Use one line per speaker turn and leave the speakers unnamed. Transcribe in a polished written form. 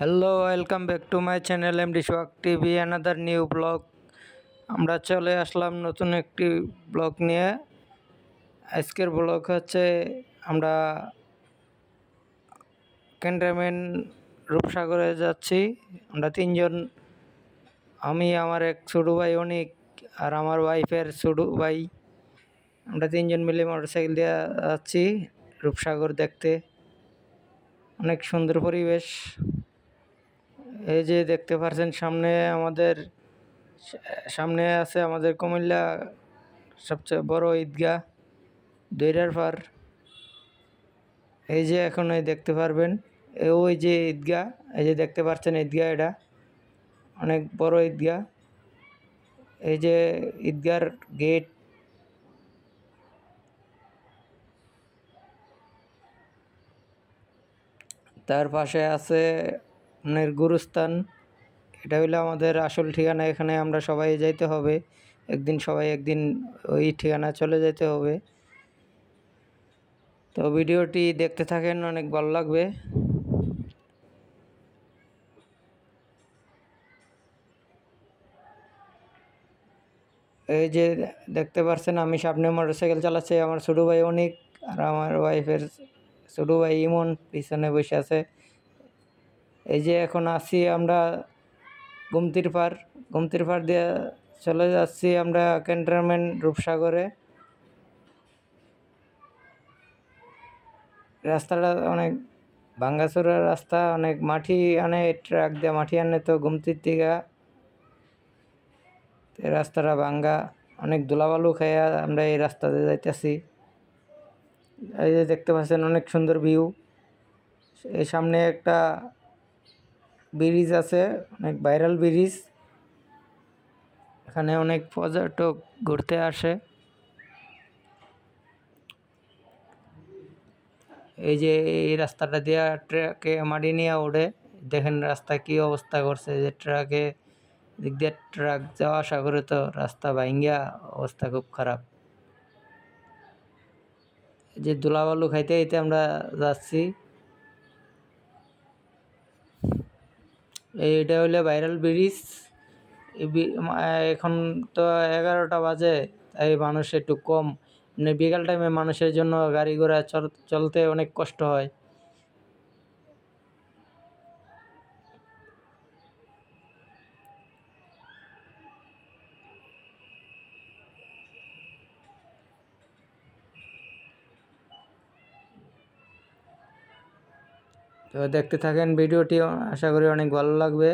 Hello, welcome back to my channel MD Sohag TV another new blog. আমরা চলে আসলাম নতুন একটি ব্লগ নিয়ে। আজকের ব্লগ হচ্ছে আমরা ক্যান্টনমেন্ট রূপসাগরে যাচ্ছি। আমরা তিনজন, আমি, আমার এক ছোটো ভাই অনিক আর আমার ওয়াইফের ছোটো ভাই, আমরা তিনজন মিলে মোটরসাইকেল দিয়ে যাচ্ছি রূপসাগর দেখতে। অনেক সুন্দর পরিবেশ। এই যে দেখতে পাচ্ছেন সামনে আছে আমাদের কুমিল্লা সবচেয়ে বড় ঈদগাহ দৈরার পার। এই যে এখন দেখতে পারবেন ওই যে ঈদগাহ, এই যে দেখতে পাচ্ছেন ঈদগাহ, এটা অনেক বড় ঈদগাহ। এই যে ঈদগাহর গেট, তার পাশে আছে আপনার গুরুস্থান। এটা হইলো আমাদের আসল ঠিকানা। এখানে আমরা সবাই যাইতে হবে একদিন ওই ঠিকানা চলে যেতে হবে। তো ভিডিওটি দেখতে থাকেন, অনেক ভালো লাগবে। এই যে দেখতে পাচ্ছেন আমি সামনে মোটরসাইকেল চালাচ্ছি, আমার ছোটো ভাই অনিক আর আমার ওয়াইফের ছোটো ভাই ইমন পিছনে বসে আছে। এই যে এখন আসি আমরা গুমতির পার দিয়ে চলে যাচ্ছি আমরা ক্যান্টনমেন্ট রূপসাগরে। রাস্তাটা অনেক ভাঙ্গাচোরা রাস্তা, অনেক মাটি আনে, ট্রাক দিয়ে মাটি আনে তো গুমতির থেকে। রাস্তাটা ভাঙ্গা, অনেক ধুলাবালু খাইয়া আমরা এই রাস্তাতে যাইতেছি। এই যে দেখতে পাচ্ছেন অনেক সুন্দর ভিউ। এই সামনে একটা ব্রিজ আছে, অনেক ভাইরাল ব্রিজ। এখানে অনেক পর্যটক ঘুরতে আসে। এই যে এই রাস্তাটা দিয়া ট্রাকে মাটি নিয়ে ওঠে। দেখেন রাস্তা কি অবস্থা করছে, যে ট্রাকে দিক দিয়ে ট্রাক যাওয়া আসা করে তো রাস্তা ভাঙ্গা অবস্থা খুব খারাপ। যে ধুলাবালু খাইতে খাইতে আমরা যাচ্ছি। এইটা হইলে ভাইরাল ব্রিজ। এখন তো 11টা বাজে, তাই মানুষ একটু কম। মানে বিকাল টাইমে মানুষের জন্য গাড়ি ঘোড়া চলতে অনেক কষ্ট হয়। তো দেখতে থাকেন ভিডিওটি, আশা করি অনেক ভালো লাগবে।